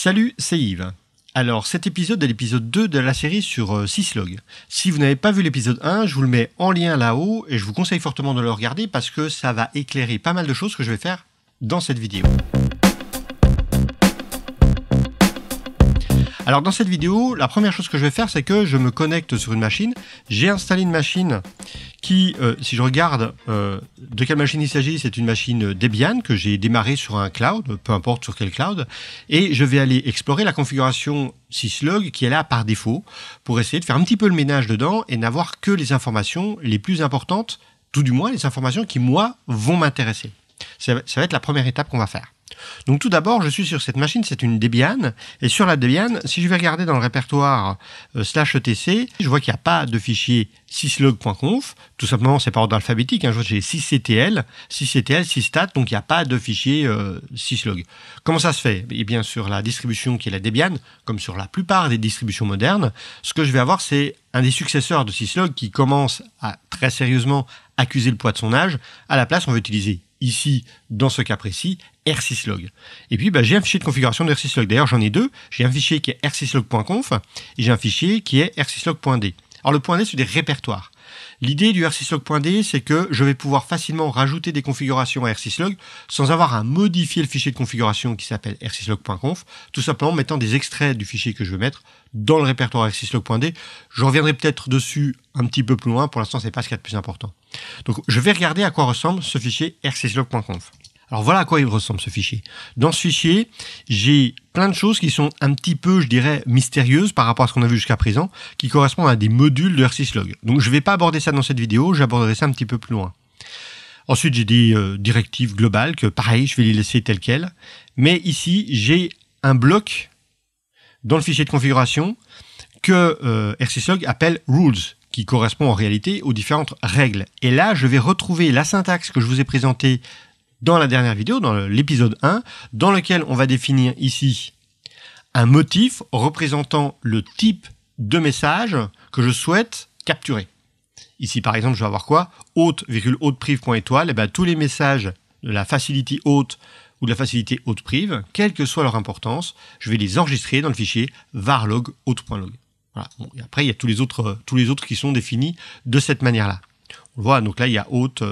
Salut, c'est Yves. Alors cet épisode est l'épisode 2 de la série sur syslog. Si vous n'avez pas vu l'épisode 1, je vous le mets en lien là-haut et je vous conseille fortement de le regarder parce que ça va éclairer pas mal de choses que je vais faire dans cette vidéo. Alors dans cette vidéo, la première chose que je vais faire, c'est que je me connecte sur une machine. J'ai installé une machine qui, si je regarde de quelle machine il s'agit, c'est une machine Debian que j'ai démarrée sur un cloud, peu importe sur quel cloud. Et je vais aller explorer la configuration syslog qui est là par défaut pour essayer de faire un petit peu le ménage dedans et n'avoir que les informations les plus importantes, tout du moins les informations qui, moi, vont m'intéresser. Ça va être la première étape qu'on va faire. Donc tout d'abord, je suis sur cette machine, c'est une Debian, et sur la Debian, si je vais regarder dans le répertoire /etc, je vois qu'il n'y a pas de fichier syslog.conf, tout simplement c'est par ordre alphabétique, je vois que j'ai sysctl, systat, donc il n'y a pas de fichier syslog. Comment ça se fait? Eh bien sur la distribution qui est la Debian, comme sur la plupart des distributions modernes, ce que je vais avoir c'est un des successeurs de syslog qui commence à très sérieusement accuser le poids de son âge. À la place, on va utiliser ici, dans ce cas précis, rsyslog. Et puis, j'ai un fichier de configuration de rsyslog. D'ailleurs, j'en ai deux. J'ai un fichier qui est rsyslog.conf et j'ai un fichier qui est rsyslog.d. Alors, le .d, c'est des répertoires. L'idée du rsyslog.d, c'est que je vais pouvoir facilement rajouter des configurations à rsyslog sans avoir à modifier le fichier de configuration qui s'appelle rsyslog.conf, tout simplement en mettant des extraits du fichier que je veux mettre dans le répertoire rsyslog.d. Je reviendrai peut-être dessus un petit peu plus loin. Pour l'instant, c'est pas ce qu'il y a de plus important. Donc, je vais regarder à quoi ressemble ce fichier rsyslog.conf. Alors voilà à quoi il ressemble ce fichier. Dans ce fichier, j'ai plein de choses qui sont un petit peu, je dirais, mystérieuses par rapport à ce qu'on a vu jusqu'à présent, qui correspondent à des modules de rsyslog. Donc je ne vais pas aborder ça dans cette vidéo, j'aborderai ça un petit peu plus loin. Ensuite, j'ai des directives globales que, pareil, je vais les laisser telles quelles. Mais ici, j'ai un bloc dans le fichier de configuration que rsyslog appelle rules, qui correspond en réalité aux différentes règles. Et là, je vais retrouver la syntaxe que je vous ai présentée dans la dernière vidéo, dans l'épisode 1, dans lequel on va définir ici un motif représentant le type de message que je souhaite capturer. Ici, par exemple, je vais avoir quoi? Hôte,hôtepriv.étoile, et tous les messages de la facility hôte ou de la facilité hôtepriv, quelle que soit leur importance, je vais les enregistrer dans le fichier varlog hôte.log. Voilà. Bon, et après, il y a tous les autres qui sont définis de cette manière-là. On le voit, donc là, il y a hôte,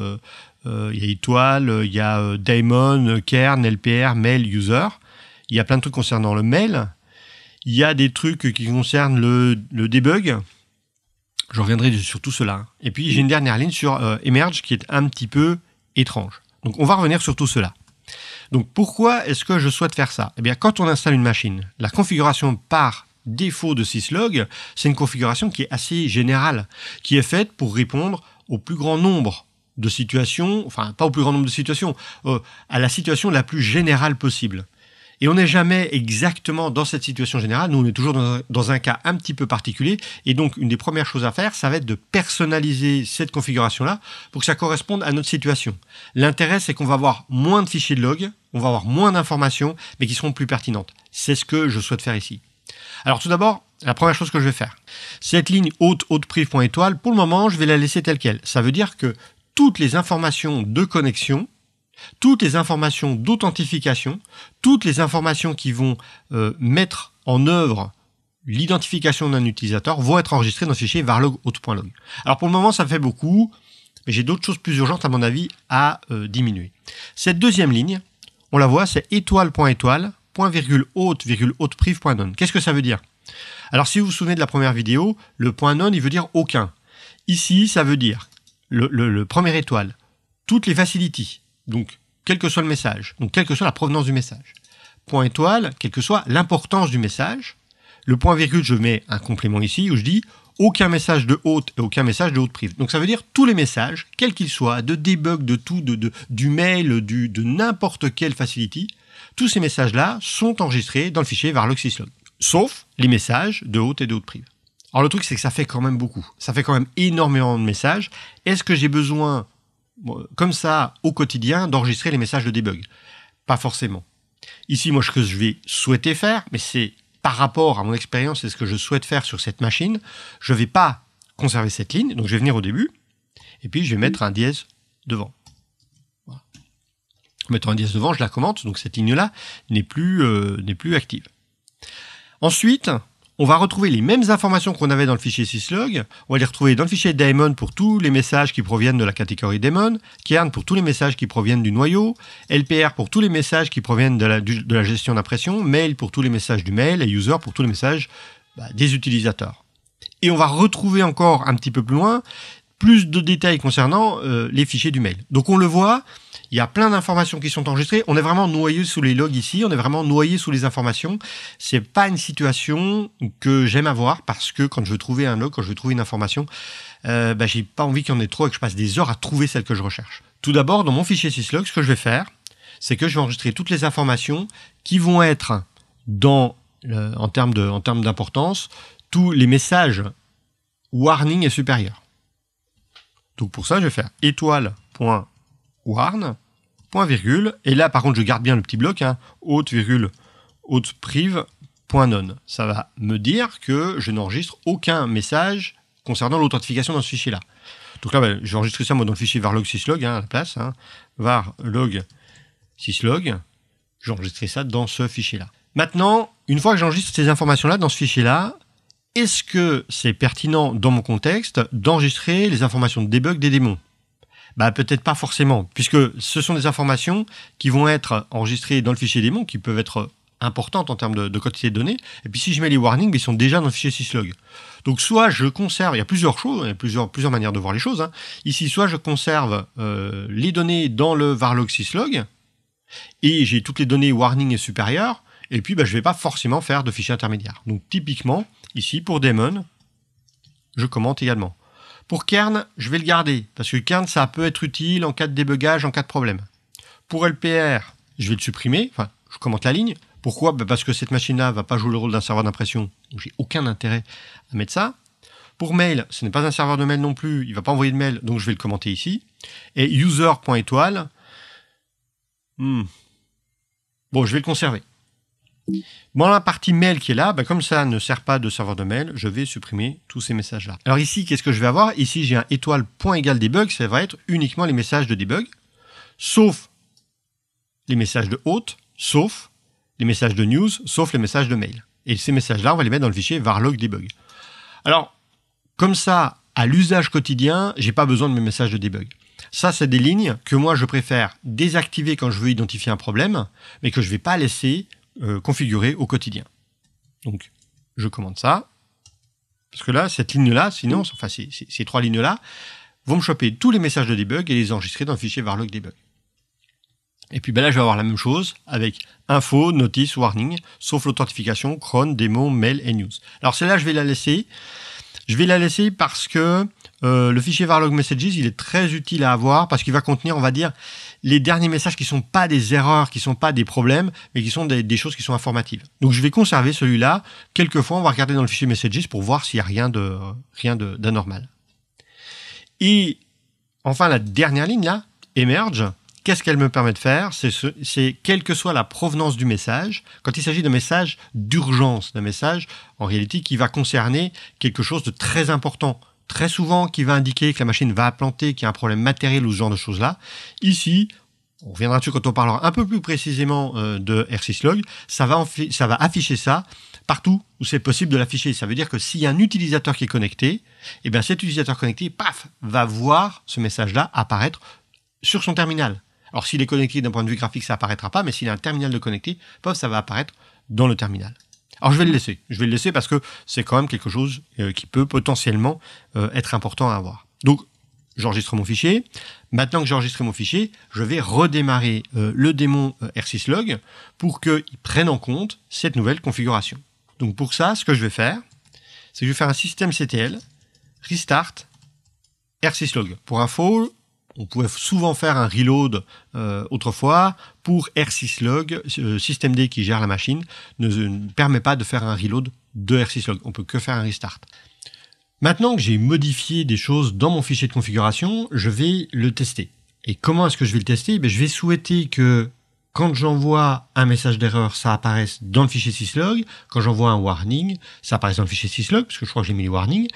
il y a étoile, il y a daemon, kern, lpr, mail, user. Il y a plein de trucs concernant le mail. Il y a des trucs qui concernent le debug. Je reviendrai sur tout cela. Et puis, j'ai une dernière ligne sur emerge qui est un petit peu étrange. Donc, on va revenir sur tout cela. Donc, pourquoi est-ce que je souhaite faire ça? Eh bien, quand on installe une machine, la configuration par défaut de syslog, c'est une configuration qui est assez générale, qui est faite pour répondre au plus grand nombre de situations, enfin pas au plus grand nombre de situations, à la situation la plus générale possible. Et on n'est jamais exactement dans cette situation générale, nous on est toujours dans un cas un petit peu particulier, et donc une des premières choses à faire, ça va être de personnaliser cette configuration-là pour que ça corresponde à notre situation. L'intérêt, c'est qu'on va avoir moins de fichiers de log, on va avoir moins d'informations, mais qui seront plus pertinentes. C'est ce que je souhaite faire ici. Alors tout d'abord, la première chose que je vais faire, cette ligne hôtepriv.étoile, pour le moment, je vais la laisser telle quelle. Ça veut dire que toutes les informations de connexion, toutes les informations d'authentification, toutes les informations qui vont mettre en œuvre l'identification d'un utilisateur vont être enregistrées dans ce fichier varlog hôte.log. Alors pour le moment, ça fait beaucoup, mais j'ai d'autres choses plus urgentes à mon avis à diminuer. Cette deuxième ligne, on la voit, c'est étoile.étoile, .hôte,hôtepriv.none. Qu'est-ce que ça veut dire? Alors si vous vous souvenez de la première vidéo, le .none, il veut dire aucun. Ici, ça veut dire le premier étoile, toutes les facilities, donc quel que soit le message, donc quelle que soit la provenance du message. Point étoile, quelle que soit l'importance du message. Le point virgule, je mets un complément ici où je dis aucun message de hôte et aucun message de hôtepriv. Donc ça veut dire tous les messages, quels qu'ils soient, de debug, de tout, du mail, de n'importe quelle facility, tous ces messages-là sont enregistrés dans le fichier varlog syslog, sauf les messages de hôte et de hôtepriv. Alors le truc, c'est que ça fait quand même beaucoup. Ça fait quand même énormément de messages. Est-ce que j'ai besoin, comme ça, au quotidien, d'enregistrer les messages de debug? Pas forcément. Ici, moi, ce que je vais souhaiter faire, mais c'est par rapport à mon expérience et ce que je souhaite faire sur cette machine, je ne vais pas conserver cette ligne. Donc je vais venir au début, et puis je vais mettre un dièse devant. Voilà. En mettant un dièse devant, je la commente, donc cette ligne-là n'est plus active. Ensuite, on va retrouver les mêmes informations qu'on avait dans le fichier syslog. On va les retrouver dans le fichier daemon pour tous les messages qui proviennent de la catégorie daemon, kern pour tous les messages qui proviennent du noyau, LPR pour tous les messages qui proviennent de la gestion d'impression, mail pour tous les messages du mail et user pour tous les messages des utilisateurs. Et on va retrouver encore un petit peu plus loin plus de détails concernant les fichiers du mail. Donc on le voit, il y a plein d'informations qui sont enregistrées. On est vraiment noyé sous les logs ici, on est vraiment noyé sous les informations. C'est pas une situation que j'aime avoir parce que quand je veux trouver un log, quand je veux trouver une information, j'ai pas envie qu'il y en ait trop et que je passe des heures à trouver celle que je recherche. Tout d'abord, dans mon fichier syslog, ce que je vais faire, c'est que je vais enregistrer toutes les informations qui vont être en termes d'importance, tous les messages warning et supérieur. Donc pour ça, je vais faire étoile.warn, point virgule, et là par contre je garde bien le petit bloc, haute virgule, haute prive, point non. Ça va me dire que je n'enregistre aucun message concernant l'authentification dans ce fichier-là. Donc là, je vais enregistrer ça moi dans le fichier varlog syslog à la place, varlog syslog, je vais enregistrer ça dans ce fichier-là. Maintenant, une fois que j'enregistre ces informations-là dans ce fichier-là, est-ce que c'est pertinent dans mon contexte d'enregistrer les informations de debug des démons? Peut-être pas forcément, puisque ce sont des informations qui vont être enregistrées dans le fichier démon, qui peuvent être importantes en termes de quantité de données. Et puis si je mets les warnings, ils sont déjà dans le fichier syslog. Donc soit je conserve, il y a plusieurs choses, il y a plusieurs manières de voir les choses. Ici, soit je conserve les données dans le varlog syslog, et j'ai toutes les données warning et supérieures, et puis je ne vais pas forcément faire de fichier intermédiaire. Donc typiquement, ici pour daemon, je commente également. Pour kern, je vais le garder, parce que kern, ça peut être utile en cas de débugage, en cas de problème. Pour LPR, je vais le supprimer, je commente la ligne. Pourquoi? Parce que cette machine-là ne va pas jouer le rôle d'un serveur d'impression, donc j'ai aucun intérêt à mettre ça. Pour mail, ce n'est pas un serveur de mail non plus, il ne va pas envoyer de mail, donc je vais le commenter ici. Et user.étoile, je vais le conserver. Bon, la partie mail qui est là, comme ça ne sert pas de serveur de mail, je vais supprimer tous ces messages-là. Alors ici, qu'est-ce que je vais avoir? Ici, j'ai un étoile.égal-debug, ça va être uniquement les messages de debug, sauf les messages de hôte, sauf les messages de news, sauf les messages de mail. Et ces messages-là, on va les mettre dans le fichier varlog debug. Alors, comme ça, à l'usage quotidien, j'ai pas besoin de mes messages de debug. Ça, c'est des lignes que moi, je préfère désactiver quand je veux identifier un problème, mais que je ne vais pas laisser configurer au quotidien. Donc, je commande ça. Parce que là, cette ligne-là, sinon, ces trois lignes-là, vont me choper tous les messages de debug et les enregistrer dans le fichier varlog debug. Et puis là, je vais avoir la même chose avec info, notice, warning, sauf l'authentification, cron, démo, mail et news. Alors celle-là, je vais la laisser. Je vais la laisser parce que le fichier varlog messages, il est très utile à avoir parce qu'il va contenir, on va dire, les derniers messages qui ne sont pas des erreurs, qui ne sont pas des problèmes, mais qui sont des choses qui sont informatives. Donc je vais conserver celui-là. Quelquefois, on va regarder dans le fichier messages pour voir s'il n'y a rien d'anormal. Et enfin, la dernière ligne là, emerge, qu'est-ce qu'elle me permet de faire? C'est quelle que soit la provenance du message, quand il s'agit d'un message d'urgence, d'un message en réalité qui va concerner quelque chose de très important, très souvent qui va indiquer que la machine va planter, qu'il y a un problème matériel ou ce genre de choses-là. Ici, on reviendra dessus quand on parlera un peu plus précisément de rsyslog, ça va afficher ça partout où c'est possible de l'afficher. Ça veut dire que s'il y a un utilisateur qui est connecté, et bien cet utilisateur connecté, paf, va voir ce message-là apparaître sur son terminal. Alors s'il est connecté d'un point de vue graphique, ça apparaîtra pas, mais s'il a un terminal de connecté, paf, ça va apparaître dans le terminal. Alors je vais le laisser. Je vais le laisser parce que c'est quand même quelque chose qui peut potentiellement être important à avoir. Donc j'enregistre mon fichier. Maintenant que j'ai enregistré mon fichier, je vais redémarrer le démon rsyslog pour qu'il prenne en compte cette nouvelle configuration. Donc pour ça, ce que je vais faire, c'est que je vais faire un systemctl restart rsyslog. Pour info, on pouvait souvent faire un reload autrefois. Pour rsyslog, systemd qui gère la machine ne permet pas de faire un reload de rsyslog. On peut que faire un restart. Maintenant que j'ai modifié des choses dans mon fichier de configuration, je vais le tester. Et comment est-ce que je vais le tester? Je vais souhaiter que quand j'envoie un message d'erreur, ça apparaisse dans le fichier syslog. Quand j'envoie un warning, ça apparaisse dans le fichier syslog, parce que je crois que j'ai mis les warnings.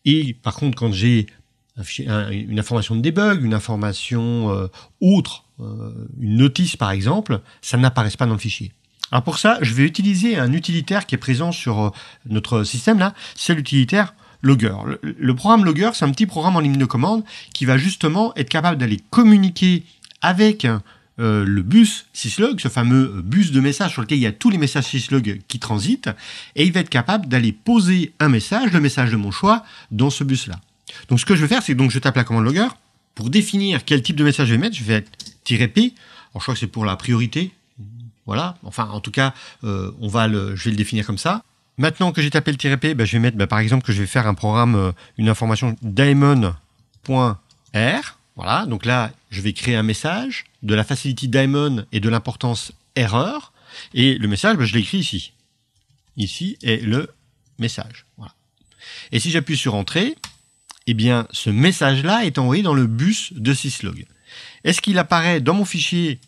Et par contre, quand j'ai une information de debug, une information autre, une notice par exemple, ça n'apparaît pas dans le fichier. Alors pour ça, je vais utiliser un utilitaire qui est présent sur notre système là, c'est l'utilitaire Logger. Le programme Logger, c'est un petit programme en ligne de commande qui va justement être capable d'aller communiquer avec le bus syslog, ce fameux bus de messages sur lequel il y a tous les messages syslog qui transitent, et il va être capable d'aller poser un message, le message de mon choix, dans ce bus-là. Donc ce que je vais faire, c'est que je tape la commande Logger. Pour définir quel type de message je vais mettre, je vais mettre "-p". Alors je crois que c'est pour la priorité. Voilà. Enfin, en tout cas, je vais le définir comme ça. Maintenant que j'ai tapé le "-p", je vais mettre, par exemple, que je vais faire un programme, une information daemon.r. Voilà. Donc là, je vais créer un message de la facility daemon et de l'importance erreur. Et le message, je l'écris ici. Ici est le message. Voilà. Et si j'appuie sur Entrée, eh bien, ce message-là est envoyé dans le bus de syslog. Est-ce qu'il apparaît dans mon fichier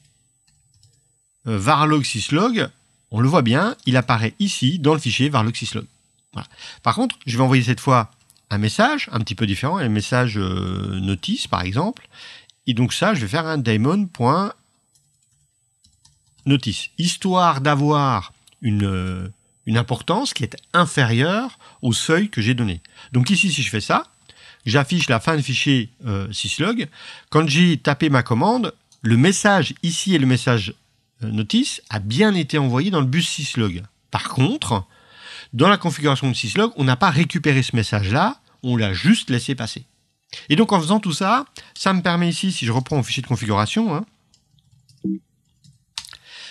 varlog syslog? On le voit bien, il apparaît ici dans le fichier varlog syslog. Voilà. Par contre, je vais envoyer cette fois un message un petit peu différent, un message notice par exemple. Et donc ça, je vais faire un daemon.notice, histoire d'avoir une importance qui est inférieure au seuil que j'ai donné. Donc ici, si je fais ça, j'affiche la fin du fichier syslog. Quand j'ai tapé ma commande, le message ici et le message notice a bien été envoyé dans le bus syslog. Par contre, dans la configuration de syslog, on n'a pas récupéré ce message-là, on l'a juste laissé passer. Et donc en faisant tout ça, ça me permet ici, si je reprends mon fichier de configuration,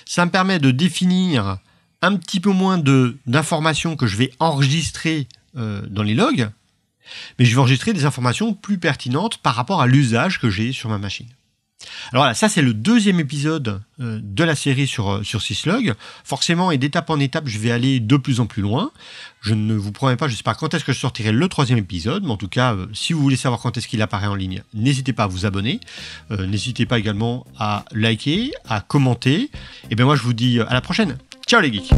ça me permet de définir un petit peu moins d'informations que je vais enregistrer dans les logs, mais je vais enregistrer des informations plus pertinentes par rapport à l'usage que j'ai sur ma machine. Alors voilà, ça c'est le deuxième épisode de la série sur syslog. Forcément, et d'étape en étape, je vais aller de plus en plus loin. Je ne vous promets pas, je ne sais pas quand est-ce que je sortirai le troisième épisode, mais en tout cas, si vous voulez savoir quand est-ce qu'il apparaît en ligne, n'hésitez pas à vous abonner. N'hésitez pas également à liker, à commenter. Et bien moi, je vous dis à la prochaine. Ciao les geeks!